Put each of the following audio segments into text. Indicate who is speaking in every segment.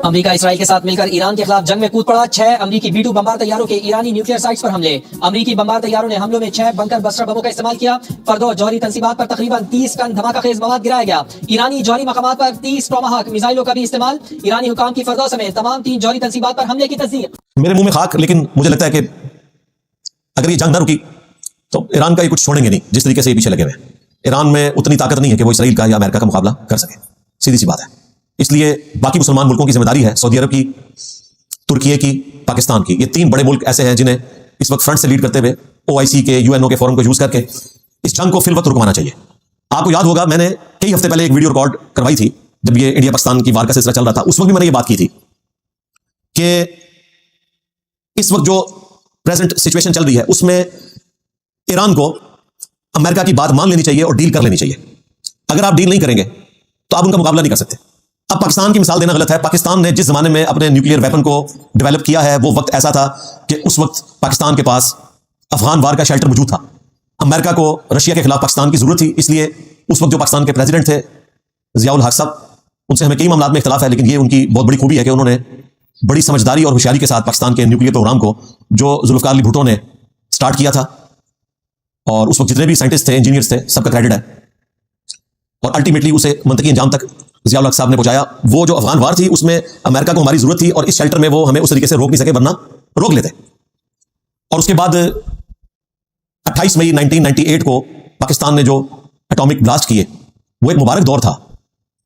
Speaker 1: America Israel के साथ मिलकर ईरान के खिलाफ जंग में कूद पड़ा। 6 अमेरिकी B-2 बमबार तैयारों के ईरानी न्यूक्लियर साइट्स पर हमले। अमेरिकी बमबार तैयारों ने हमलों में 6 बंकर बस्टर बमों का इस्तेमाल किया। फर्दो जौहरी तंसीबात पर तकरीबन 30 टन धमाकाखेज मवाद गिराया गया। ईरानी जौहरी मकामात पर 30 टॉमाहाक मिसाइलों का भी इस्तेमाल। ईरानी हुकाम की फर्दो समेत तमाम 3 जौहरी तंसीबात पर हमले की तस्दीक।
Speaker 2: मेरे मुंह में खाक, लेकिन मुझे लगता है कि अगर ये जंग न रुकी तो ईरान का ये कुछ छोड़ेंगे नहीं। जिस तरीके से ये पीछे लगे हुए हैं, ईरान में उतनी ताकत नहीं है कि वो इसराइल का या अमेरिका का मुकाबला कर सके। सीधी सी बात है। इसलिए बाकी मुसलमान मुल्कों की जिम्मेदारी है, सऊदी अरब की, तुर्की की, पाकिस्तान की। ये 3 बड़े मुल्क ऐसे हैं जिन्हें इस वक्त फ्रंट से लीड करते हुए OIC के, UNO के फोरम को यूज करके इस जंग को फिल वक्त रुकवाना चाहिए। आपको याद होगा, मैंने कई हफ्ते पहले एक वीडियो रिकॉर्ड करवाई थी जब ये इंडिया पाकिस्तान की वार का सिलसिला चल रहा था। उस वक्त भी मैंने ये बात की थी कि इस वक्त जो प्रेजेंट सिचुएशन चल रही है उसमें ईरान को अमेरिका की बात मान लेनी चाहिए और डील कर लेनी चाहिए। अगर आप डील नहीं करेंगे तो आप उनका मुकाबला नहीं कर सकते। अब पाकिस्तान की मिसाल देना गलत है। पाकिस्तान ने जिस जमाने में अपने न्यूक्लियर वेपन को डेवलप किया है, वो वक्त ऐसा था कि उस वक्त पाकिस्तान के पास अफगान वार का शेल्टर मौजूद था। अमेरिका को रशिया के खिलाफ पाकिस्तान की जरूरत थी, इसलिए उस वक्त जो पाकिस्तान के प्रेसिडेंट थे जियाउल हक साहब, उनसे हमें कई मामलों में इख्तलाफ है, लेकिन ये उनकी बहुत बड़ी खूबी है कि उन्होंने बड़ी समझदारी और होशियारी के साथ पाकिस्तान के न्यूक्लियर प्रोग्राम को, जो जुल्फकार अली भुट्टो ने स्टार्ट किया था, और उस वक्त जितने भी साइंटिस्ट थे, इंजीनियर्स थे, सबका क्रेडिट है, और अल्टीमेटली उसे मंतकी अंजाम तक जियाउल हक साहब ने पहुंचाया। वो जो अफगान वार थी उसमें अमेरिका को हमारी जरूरत थी और इस शेल्टर में वो हमें उस तरीके से रोक नहीं सके, वरना रोक लेते। और उसके बाद 28 मई 1998 को पाकिस्तान ने जो एटॉमिक ब्लास्ट किए, वो एक मुबारक दौर था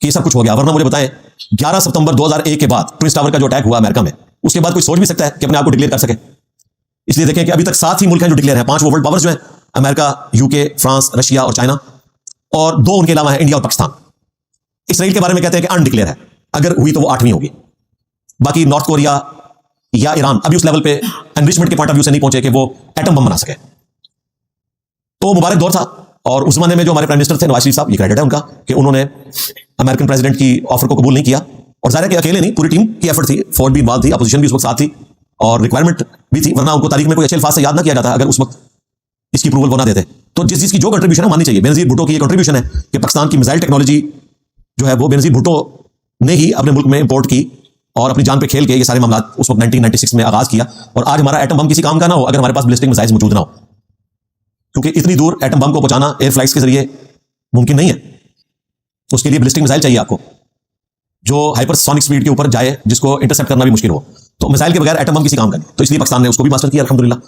Speaker 2: कि ये सब कुछ हो गया। वरना मुझे बताएं, 11 सितंबर 2001 के बाद ट्विन टावर का जो अटैक हुआ अमेरिका में, उसके बाद कोई सोच भी सकता है कि अपने आप को डिक्लेयर कर सके? इसलिए देखें कि अभी तक 7 ही मुल्क हैं जो डिक्लेयर हैं। 5 वो वर्ल्ड पावर्स जो हैं, अमेरिका, UK, फ्रांस, रशिया और चाइना, और 2 उनके अलावा है इंडिया और पाकिस्तान। इसराइल के बारे में कहते हैं कि अनडिक्लेयर है, अगर हुई तो वो 8वीं होगी। बाकी नॉर्थ कोरिया या ईरान अभी उस लेवल पे एनरिचमेंट के पॉइंट ऑफ व्यू से नहीं पहुंचे कि वो एटम बम बना सके। तो मुबारक दौर था। और उस जमाने में जो हमारे प्राइम मिनिस्टर थे नवाज शरीफ साहब, ये क्रेडिट है उनका कि उन्होंने अमेरिकन प्रेसिडेंट की ऑफर को कबूल नहीं किया। और जाहिर है कि अकेले नहीं, पूरी टीम की एफर्ट थी, फौज भी इन्वॉल्व थी, अपोजिशन भी उस वक्त साथ थी, और रिक्वायरमेंट भी थी, वरना उनको तारीख में कोई अच्छे अल्फाज से याद ना किया जाता अगर उस वक्त इसकी अप्रूवल वो ना देते। तो जिस चीज की जो कंट्रीब्यूशन है माननी चाहिए। बेनजीर भुट्टो की ये कंट्रीब्यूशन है कि पाकिस्तान की मिसाइल टेक्नोलॉजी जो है वो बेनजीर भुट्टो ने ही अपने मुल्क में इंपोर्ट की और अपनी जान पे खेल के ये सारे मामला उस वक्त 1996 में आगाज किया। और आज हमारा एटम बम किसी काम का ना हो अगर हमारे पास बैलिस्टिक मिसाइल्स मौजूद ना हो, क्योंकि इतनी दूर एटम बम को पहुंचाना एयर फ्लाइट्स के जरिए मुमकिन नहीं है। तो उसके लिए बैलिस्टिक मिसाइल चाहिए आपको, जो हाइपरसोनिक स्पीड के ऊपर जाए, जिसको इंटरसेप्ट करना भी मुश्किल हो। तो मिसाइल के बगैर एटम बम किसी काम का नहीं। तो इसलिए पाकिस्तान ने उसको भी मास्टर किया, अल्हम्दुलिल्लाह।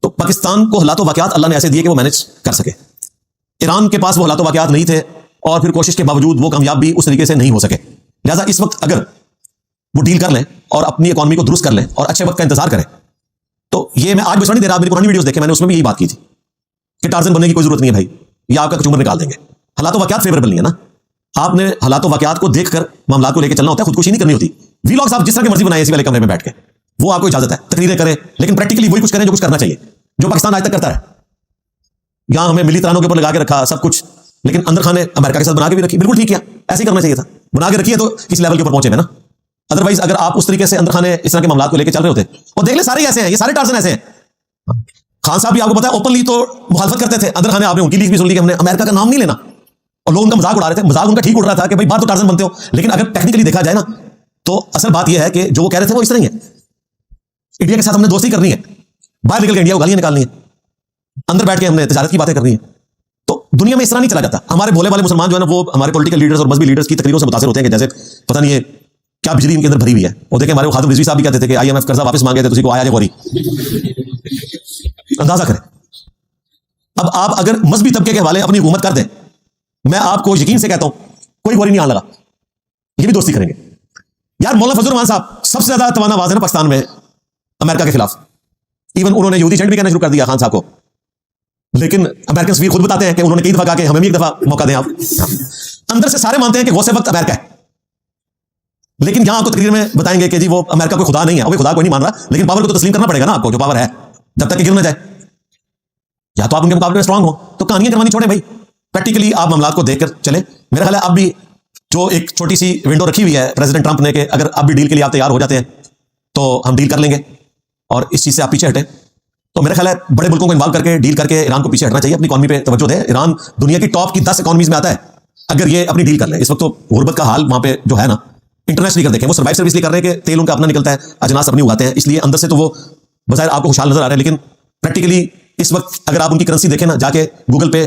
Speaker 2: तो पाकिस्तान को हालात वाकयात अल्लाह ने ऐसे दिए कि वो मैनेज कर सके। ईरान के पास वो हालात वाकयात नहीं थे, और फिर कोशिश के बावजूद वो कामयाब भी उस तरीके से नहीं हो सके। लिहाजा इस वक्त अगर वो डील कर लें और अपनी इकॉनमी को दुरुस्त कर लें और अच्छे वक्त का इंतजार करें, तो ये मैं आज भी नहीं दे रहा। मेरी पुरानी वीडियोस देखे, मैंने उसमें भी यही बात की थी कि टार्जन बनने की कोई जरूरत नहीं है भाई, या आपका कचूमर निकाल देंगे। हालात वाकयात फेवरेबल नहीं है ना। आपने हालात वाकयात को देखकर मामला को लेकर चलना होता है, खुदकुशी नहीं करनी होती। व्लॉग्स आप जिस तरह की मर्जी बनाए इसी वाले कमरे में बैठ के, वो आपको इजाजत है, तकरीरें करें, लेकिन प्रैक्टिकली वही कुछ करें जो कुछ करना चाहिए, जो पाकिस्तान आज तक करता है। यहां हमें मिली तरानों के ऊपर लगा के रखा सब कुछ, लेकिन अंदर खाने अमेरिका के साथ बना के भी रखी। बिल्कुल ठीक किया, ऐसे ही करना चाहिए था। बना के रखिए तो किस लेवल के ऊपर पहुंचे ना। अदरवाइज अगर आप उस तरीके से अंदर खाने इस तरह के मामला को लेकर चल रहे होते, और देख ले सारे ऐसे हैं, ये सारे टार्जन ऐसे हैं। खान साहब भी आपको पता है ओपनली तो मुखालफत करते थे, अंदर खाने आपने उनकी लीक भी सुन ली कि हमने अमेरिका का नाम नहीं लेना, और लोग उनका मजाक उड़ा रहे थे। मजाक उनका ठीक उड़ रहा था कि भाई बाहर तो टार्जन बनते हो, लेकिन अगर टेक्निकली देखा जाए ना तो असल बात यह है कि जो वो कह रहे थे वो इस तरह ही है। इंडिया के साथ हमने दोस्ती करनी है, बाहर निकल के इंडिया को गालियां निकालनी है, अंदर बैठ के हमने तिजारत की बातें करनी है। तो दुनिया में इस तरह नहीं चला जाता। हमारे भोले वाले मुसलमान जो है ना, वो हमारे पॉलिटिकल लीडर्स और मजहबी लीडर्स की तकरीरों से मुतासिर होते हैं कि जैसे पता नहीं है क्या बिजली इनके अंदर भरी हुई है। और देखें, हमारे खादिम रिजवी साहब भी कहते थे कि IMF कर्जा वापस मांगे थे तो उसी को आया जाए गौरी। अंदाजा करें। अब आप अगर मजहबी तबके के हवाले अपनी हुकूमत कर दें, मैं आपको यकीन से कहता हूं कोई गौरी नहीं आने लगा, ये भी दोस्ती करेंगे। यार मौलाना फजल रहमान साहब सबसे ज्यादा तवाना आवाज है ना पाकिस्तान में अमेरिका के खिलाफ। इवन उन्होंने यहूदी चैंट भी कहना शुरू कर दिया खान साहब को, लेकिन अमेरिकन सफीर खुद बताते हैं कि उन्होंने कई दफा कहा कि हमें भी एक दफा मौका दें आप। अंदर से सारे मानते हैं कि गौसे वक्त अमेरिका है, लेकिन यहां आपको तकरीर में बताएंगे कि जी वो अमेरिका कोई खुदा नहीं है। वो खुदा कोई नहीं मान रहा, लेकिन पावर को तो तस्लीम करना पड़ेगा ना आपको, जो पावर है, जब तक कि गिर ना जाए। या तो आप उनके मुकाबले में स्ट्रांग हो, तो कहानियां करवानी छोड़े भाई, प्रैक्टिकली आप मामला को देखकर चले। मेरा ख्याल है अब भी जो एक छोटी सी विंडो रखी हुई है प्रेसिडेंट ट्रंप ने कि अगर अब भी डील के लिए आप तैयार हो जाते हैं तो हम डील कर लेंगे, और इस चीज से आप पीछे हटें। तो मेरा ख्याल है बड़े मुल्कों को इन्वॉल्व करके डील करके ईरान को पीछे हटना चाहिए, अपनी इकॉनमी पे तवज्जो दे। ईरान दुनिया की टॉप की 10 इकॉनमीज में आता है अगर ये अपनी डील कर ले। इस वक्त तो गुर्बत का हाल वहां पे जो है ना, इंटरनेशनली कर देखें, वो सर्वाइव सर्विस लिए कर रहे हैं कि तेल उनका अपना निकलता है, अजनास अपनी उगाते हैं, इसलिए अंदर से तो वो बज़ाहिर आपको खुशहाल नजर आ रहे हैं, लेकिन प्रैक्टिकली इस वक्त अगर आप उनकी करेंसी देखें ना, जाके गूगल पे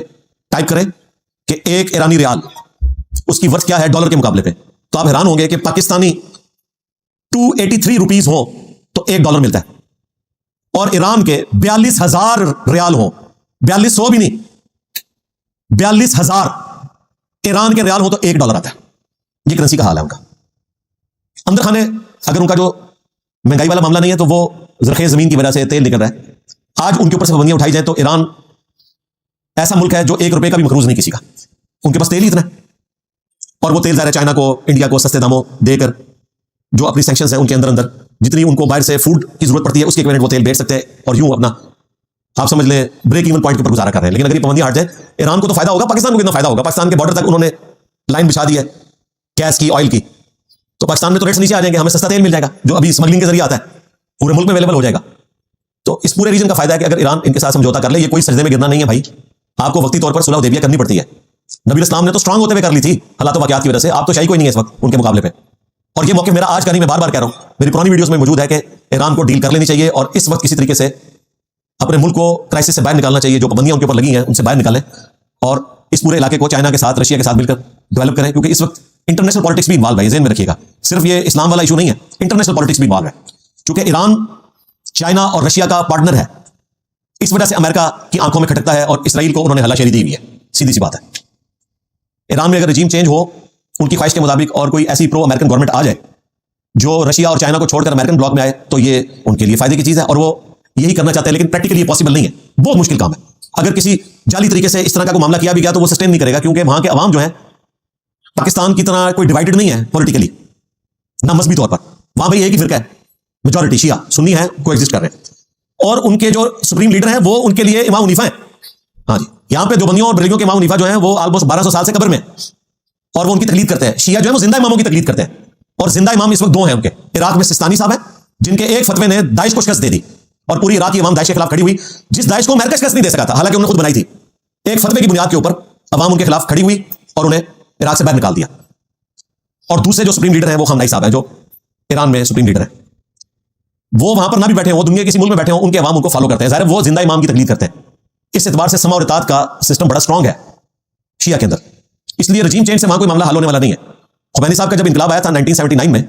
Speaker 2: टाइप करें कि एक ईरानी रियाल उसकी वर्थ क्या है डॉलर के मुकाबले पे, तो आप हैरान होंगे कि पाकिस्तानी 283 रुपीज हो तो $1 मिलता है, और ईरान के 42,000 रियाल हो, 4200 भी नहीं, 42,000 ईरान के रियाल हो तो $1 आता है। ये करेंसी का हाल है उनका। अंदर खाने अगर उनका जो महंगाई वाला मामला नहीं है तो वो जरखे जमीन की वजह से तेल निकल रहा है, आज उनके ऊपर से पाबंदियां उठाई जाए तो ईरान ऐसा मुल्क है जो $1 का भी मखरूज नहीं किसी का, उनके पास तेल ही इतना है, और वो तेल ज़ाहिर है चाइना को, इंडिया को सस्ते दामों देकर जो अपनी सैंक्शंस हैं उनके अंदर अंदर जितनी उनको बाहर से फूड की जरूरत पड़ती है उसके इक्विवेलेंट वो तेल बेच सकते हैं और यूं अपना आप समझ लें ब्रेक इवन पॉइंट के ऊपर गुजारा कर रहे हैं। लेकिन अगर ये पाबंदियां हट जाए, ईरान को तो फायदा होगा, पाकिस्तान को कितना फायदा होगा? पाकिस्तान के बॉर्डर तक उन्होंने लाइन बिछा दी है गैस की, ऑयल की, तो पाकिस्तान में तो रेट्स नीचे आ जाएंगे, हमें सस्ता तेल मिल जाएगा जो अभी स्मगलिंग के जरिए आता है, पूरे मुल्क में अवेलेबल हो जाएगा। तो इस पूरे रीजन का फायदा है कि अगर ईरान इनके साथ समझौता कर ले, ये कोई सजदे में गिरना नहीं है भाई, आपको वक्ती तौर पर सुलह हुदैबिया करनी पड़ती है। नबी इस्लाम ने तो स्ट्रांग होते हुए कर ली थी हालात वाकयात की वजह से, आप तो शाही कोई नहीं है इस वक्त उनके मुकाबले पे। और ये मौके मेरा आज का नहीं, मैं बार बार कह रहा हूं, मेरी पुरानी वीडियोस में मौजूद है कि ईरान को डील कर लेनी चाहिए और इस वक्त किसी तरीके से अपने मुल्क को क्राइसिस से बाहर निकालना चाहिए, जो पाबंदियां उनके ऊपर लगी हैं उनसे बाहर निकालें और इस पूरे इलाके को चाइना के साथ, रशिया के साथ मिलकर डेवलप करें, क्योंकि इस वक्त इंटरनेशनल पॉलिटिक्स भी इन्वॉल्व है, ज़हन में रखिएगा, सिर्फ ये इस्लाम वाला इशू नहीं है, इंटरनेशनल पॉलिटिक्स भी इन्वॉल्व है। क्योंकि ईरान चाइना और रशिया का पार्टनर है, इस वजह से अमेरिका की आंखों में खटकता है और इसराइल को उन्होंने हलाशेरी दी हुई है, सीधी सी बात है। ईरान में अगर रजीम चेंज हो उनकी ख्वाहिश के मुताबिक और कोई ऐसी प्रो अमेरिकन गवर्नमेंट आ जाए जो रशिया और चाइना को छोड़कर अमेरिकन ब्लॉक में आए, तो ये उनके लिए फायदे की चीज है और वो यही करना चाहते हैं, लेकिन प्रैक्टिकली ये पॉसिबल नहीं है, बहुत मुश्किल काम है। अगर किसी जाली तरीके से इस तरह का कोई मामला किया भी गया तो वो सस्टेन नहीं करेगा, क्योंकि वहां के अवाम जो है पाकिस्तान की तरह कोई डिवाइडेड नहीं है पॉलिटिकली, ना मजहबी तौर पर, वहां भाई एक ही फिरका है, मेजॉरिटी शिया सुन्नी है, को एग्जिस्ट कर रहे हैं, और उनके जो सुप्रीम लीडर हैं वो उनके लिए इमाम हनीफा है। हाँ जी, यहाँ पे देवबंदियों और बरेलियों के इमाम हनीफा जो है वो ऑलमोस्ट 1200 साल से कब्र में, और वो उनकी तकलीद करते हैं। शिया जो है वो जिंदा इमामों की तकलीद करते हैं, और जिंदा इमाम इस वक्त 2 हैं उनके। इराक में सिस्तानी साहब है जिनके एक फतवे ने दाइश को शिकस्त दे दी, और पूरी इराक की इमाम दाइश के खिलाफ खड़ी हुई, जिस दाइश को अमेरिका शिकस्त नहीं दे सका था, हालांकि उन्होंने खुद बनाई थी। एक फतवे की बुनियाद के ऊपर अवाम उनके खिलाफ खड़ी हुई और उन्हें इराक से बाहर निकाल दिया। और दूसरे जो सुप्रीम लीडर हैं वो खामनाई साहब हैं, जो ईरान में सुप्रीम लीडर हैं, वो वहां पर ना भी बैठे हो, वो दुनिया के किसी मुल्क में बैठे हो, उनके अवाम उनको फॉलो करते हैं, ज़ाहिर वो जिंदा इमाम की तकलीद करते हैं। इस एतबार से समा और इताअत का सिस्टम बड़ा स्ट्रांग है शिया के अंदर, इसलिए रजीम चेंज से वहां कोई मामला हल होने वाला नहीं है। खुमैनी साहब का जब इंकलाब आया था 1979 में,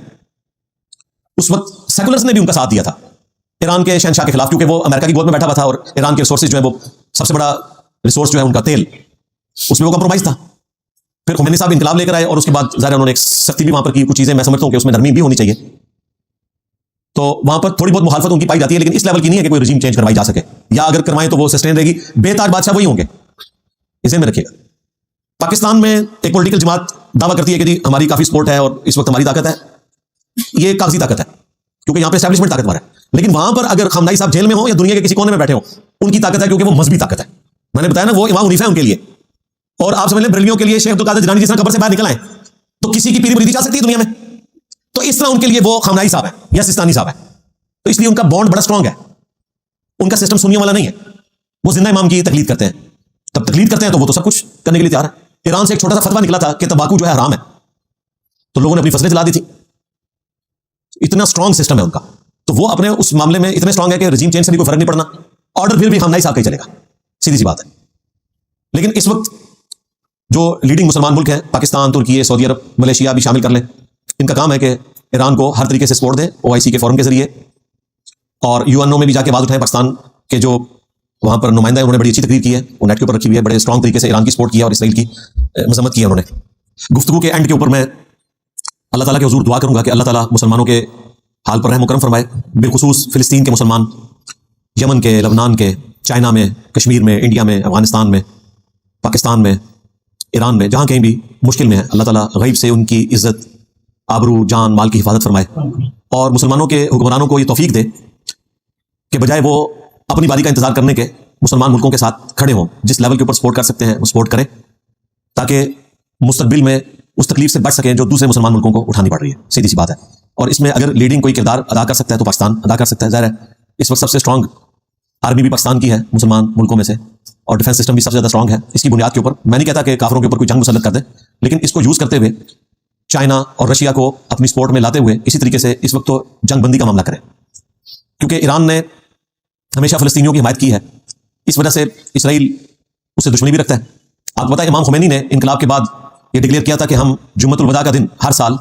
Speaker 2: उस वक्त सेकुलर्स ने भी उनका साथ दिया था ईरान के शहनशाह के खिलाफ, क्योंकि वो अमेरिका की गोद में बैठा हुआ था और ईरान के रिसोर्सेज जो है वो सबसे बड़ा रिसोर्स जो है उनका तेल, उसमें वो कंप्रोमाइज था। फिर खुमैनी साहब इंकलाब लेकर आए और उसके बाद ज़ाहिर उन्होंने एक सख्ती भी वहां पर की, कुछ चीजें मैं समझता हूं कि उसमें नरमी भी होनी चाहिए, तो वहां पर थोड़ी बहुत मुखालफत उनकी पाई जाती है, लेकिन इस लेवल की नहीं है कि कोई रजीम चेंज करवाई जा सके, या अगर करवाएं तो वो सस्टेन रहेगी, बेताज बादशाह वही होंगे, इसे में रखिएगा। पाकिस्तान में एक पॉलिटिकल जमात दावा करती है कि जी हमारी काफी सपोर्ट है और इस वक्त हमारी ताकत है, ये कागजी ताकत है क्योंकि यहां पे एस्टैब्लिशमेंट ताकतवर है, लेकिन वहां पर अगर खामनाई साहब जेल में हो या दुनिया के किसी कोने में बैठे हो, उनकी ताकत है क्योंकि वो मजहबी ताकत है। मैंने बताया ना, वो इमाम हनीफा है उनके लिए, और आप समझ लें बरेलियों के लिए शेख अब्दुल कादिर जिलानी जिस तरह कब्र से बाहर निकल आए तो किसी की पीरी मुरीदी जा सकती है दुनिया में, तो इस तरह उनके लिए वो खामनाई साहब है या सिस्तानी साहब है, तो इसलिए उनका बॉन्ड बड़ा स्ट्रांग है, उनका सिस्टम सुन्नियों वाला नहीं है, वो जिंदा इमाम की तकलीद करते हैं। तब तकलीद करते हैं तो वो तो सब कुछ करने के लिए तैयार है। ईरान से एक छोटा सा फतवा निकला था कि तंबाकू जो है हराम है, तो लोगों ने अपनी फसलें जला दी थी, इतना स्ट्रांग सिस्टम है उनका, तो वो अपने उस मामले में इतने स्ट्रांग है कि रजीम चेंज से भी कोई फर्क नहीं पड़ना, ऑर्डर फिर भी खामनाई साहब का ही चलेगा, सीधी सी बात है। लेकिन इस वक्त जो लीडिंग मुसलमान मुल्क हैं, पाकिस्तान, तुर्की, सऊदी अरब, मलेशिया भी शामिल कर लें, इनका काम है कि ईरान को हर तरीके से सपोर्ट दें, OIC के फोरम के जरिए, और UNO में भी जाके आवाज उठाएं। पाकिस्तान के जो वहां पर नुमाइंदा है उन्होंने बड़ी अच्छी तकरीर की है, वो नेट के ऊपर रखी हुई है, बड़े स्ट्रांग तरीके से ईरान की सपोर्ट किया और इसराइल की मजम्मत की है उन्होंने। गुफ्तगू के एंड के ऊपर मैं अल्लाह ताला के हुजूर दुआ करूंगा कि अल्लाह ताला मुसलमानों के हाल पर रहम करम फरमाए, बिलखुसूस फिलिस्तीन के मुसलमान, यमन के, लबनान के, चाइना में, कश्मीर में, इंडिया में, अफगानिस्तान में, पाकिस्तान में, ईरान में, जहाँ कहीं भी मुश्किल में है, अल्लाह ताला गैब से उनकी इज्जत, आबरू, जान, माल की हिफाजत फरमाए, और मुसलमानों के हुक्मरानों को ये तौफीक दे कि बजाय वो अपनी बारी का इंतजार करने के मुसलमान मुल्कों के साथ खड़े हों, जिस लेवल के ऊपर सपोर्ट कर सकते हैं वो सपोर्ट करें, ताकि मुस्तकबिल में उस तकलीफ से बच सकें जो दूसरे मुसलमान मुल्कों को उठानी पड़ रही है, सीधी सी बात है। और इसमें अगर लीडिंग कोई किरदार अदा कर सकता है तो पाकिस्तान अदा कर सकता है। ज़ाहिर है इस वक्त सबसे स्ट्रांग आर्मी भी पाकिस्तान की है मुसलमान मुल्कों में से, और डिफेंस सिस्टम भी सबसे ज़्यादा स्ट्रांग है। इसकी बुनियाद के ऊपर मैं नहीं कहता कि काफिरों के ऊपर कोई जंग मुसल्लत कर दे, लेकिन इसको यूज़ करते हुए चाइना और रशिया को अपनी सपोर्ट में लाते हुए इसी तरीके से इस वक्त तो जंगबंदी का मामला करें, क्योंकि ईरान ने हमेशा फ़लस्तीनियों की हिमायत की है, इस वजह से इसराइल उससे दुश्मनी भी रखता है। आपको पता है इमाम खुमैनी ने इनकलाब के बाद ये डिक्लेयर किया था कि हम जुम्मतुल वदा का दिन हर साल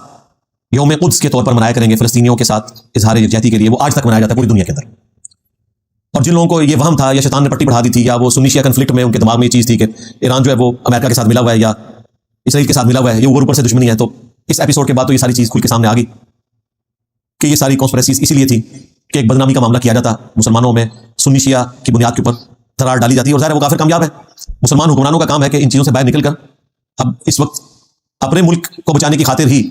Speaker 2: यौम कुद्स के तौर पर मनाया करेंगे फ़लस्तीनियों के साथ इजहार यकजहती के लिए। वो आज तक मनाया जाता है पूरी दुनिया के अंदर। और जिन लोगों को ये वहम था या शैतान ने पट्टी बढ़ा दी थी या वो सुन्नी शिया कन्फ्लिक्ट में उनके दिमाग में ये चीज़ थी कि ईरान जो है वो अमेरिका के साथ मिला हुआ है या इसराइल के साथ मिला हुआ है, ये ऊपर ऊपर से दुश्मनी है, तो इस एपिसोड के बाद तो ये सारी चीज़ खुल के सामने आ गई कि ये सारी कॉन्स्पिरेसीज इसीलिए थी कि एक बदनामी का मामला किया जाता मुसलमानों में, सुन्नी शिया की बुनियाद के ऊपर दरार डाली जाती है। और ज़ाहिर है वो काफिर कामयाब है। मुसलमान हुक्मरानों का काम है कि इन चीज़ों से बाहर निकल कर अब इस वक्त अपने मुल्क को बचाने की खातिर ही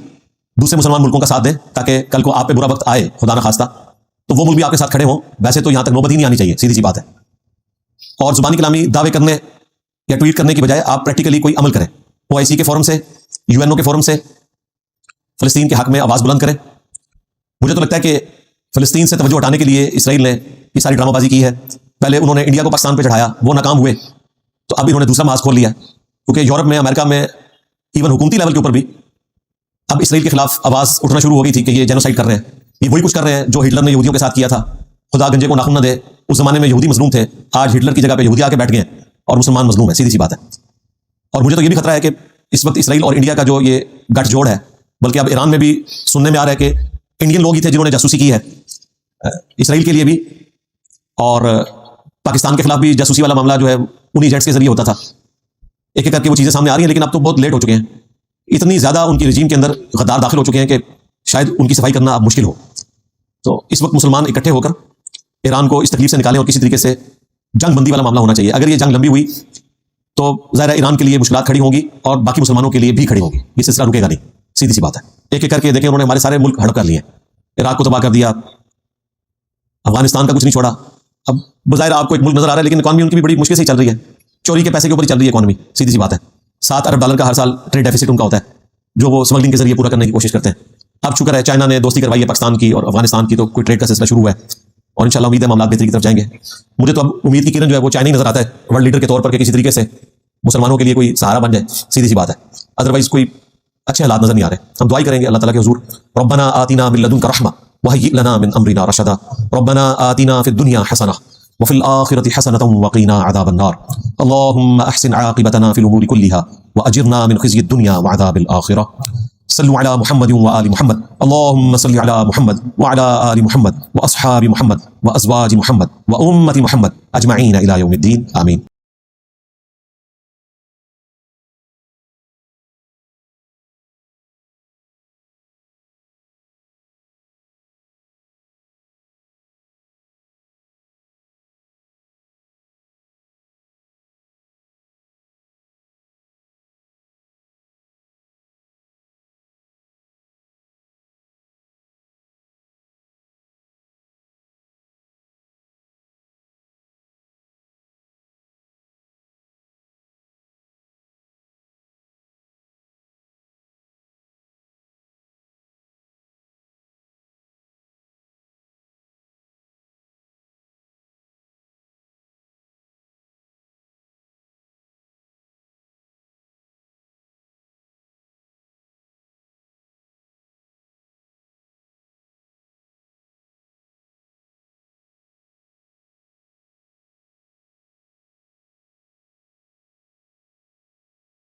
Speaker 2: दूसरे मुसलमान मुल्कों का साथ दें, ताकि कल को आप पे बुरा वक्त आए खुदा ना खास्ता तो वो मुल्क भी आपके साथ खड़े हों। वैसे तो यहाँ तक नौबत ही नहीं आनी चाहिए, सीधी सी बात है। और जुबानी कलामी दावे करने या ट्वीट करने की बजाय आप प्रैक्टिकली कोई अमल करें। OIC के फोरम से, UNO के फोरम से फ़लस्तीन के हक में आवाज़ बुलंद करें। मुझे तो लगता है कि फ़लस्तीन से तवज्जो हटाने के लिए इसराइल ने ये सारी ड्रामाबाजी की है। पहले उन्होंने इंडिया को पाकिस्तान पे चढ़ाया, वो नाकाम हुए, तो अब इन्होंने दूसरा मास खोल लिया, क्योंकि यूरोप में, अमेरिका में, इवन हुकूमती लेवल के ऊपर भी अब इसराइल के खिलाफ आवाज़ उठना शुरू हो गई थी कि ये जेनोसाइड कर रहे हैं। ये वही कुछ कर रहे हैं जो हिटलर ने यहूदियों के साथ किया था। खुदा गंजे को नाखून न दे, उस जमाने में यहूदी मजलूम थे, आज हिटलर की जगह पे यहूदी आके बैठ गए और मुसलमान मजलूम है, सीधी सी बात है। और मुझे तो ये भी खतरा है कि इस वक्त इसराइल और इंडिया का जो ये गठजोड़ है, बल्कि अब ईरान में भी सुनने में आ रहा है कि इंडियन लोग ही थे जिन्होंने जासूसी की है इसराइल के लिए भी, और पाकिस्तान के खिलाफ भी जासूसी वाला मामला जो है उन्हीं एजेंट्स के जरिए होता था। एक एक करके वो चीज़ें सामने आ रही हैं, लेकिन अब तो बहुत लेट हो चुके हैं। इतनी ज़्यादा उनकी रजीम के अंदर गद्दार दाखिल हो चुके हैं कि शायद उनकी सफाई करना अब मुश्किल हो। तो इस वक्त मुसलमान इकट्ठे होकर ईरान को इस तकलीफ से निकालें और किसी तरीके से जंग बंदी वाला मामला होना चाहिए। अगर ये जंग लंबी हुई तो ज़ाहिर ईरान के लिए मुश्किलात खड़ी होंगी और बाकी मुसलमानों के लिए भी खड़ी होंगी। ये सिलसिला रुकेगा नहीं, सीधी सी बात है। एक एक करके देखें, उन्होंने हमारे सारे मुल्क हड़प कर लिए, इराक को तबाह कर दिया, अफगानिस्तान का कुछ नहीं छोड़ा। अब बज़ाहिर आपको एक मुल्क नजर आ रहा है, लेकिन इकॉनमी उनकी भी बड़ी मुश्किल से ही चल रही है। चोरी के पैसे के ऊपर ही चल रही है इकॉनमी, सीधी सी बात है। $7 अरब का हर साल ट्रेड डेफिसिट उनका होता है, जो वो स्मगलिंग के जरिए पूरा करने की कोशिश करते हैं। अब शुक्र है चाइना ने दोस्ती करवाई है पाकिस्तान की और अफगानिस्तान की, तो कोई ट्रेड का सिलसिला शुरू हुआ है और इंशाल्लाह उम्मीद है मामला बेहतरी की तरफ जाएंगे। मुझे तो अब उम्मीद की किरण जो है वो चाइना ही नजर आता है वर्ल्ड लीडर के तौर पर, कि किसी तरीके से मुसलमानों के लिए कोई सहारा बन जाए, सीधी सी बात है। अदरवाइज कोई अच्छे हालात नजर नहीं आ रहे। हम दुआई करेंगे अल्लाह ताला के हुजूर, रब्बना आतिना मिन लदुनका रहमा वहय्यि लना मिन अमरिना रशदा, रब्बना आतिना फिद दुनिया हसना वफिल आखिरति हसनतन वक़ीना अज़ाबन नार, अल्लाहुम्मा अहसिन आक़िबतना फिल उमूरि कुल्लिहा व अजिरना मिन ख़िज़्यिद दुनिया व अज़ाबिल आखिरह। सल्लु अला मुहम्मद व आलि मुहम्मद, अल्लाहुम्मा सल्लि अला मुहम्मद व अला आलि मुहम्मद व अस्हाबि मुहम्मद व अज़वाजि मुहम्मद व उम्मति मुहम्मद अजमईन इला यौमिद्दीन, आमीन।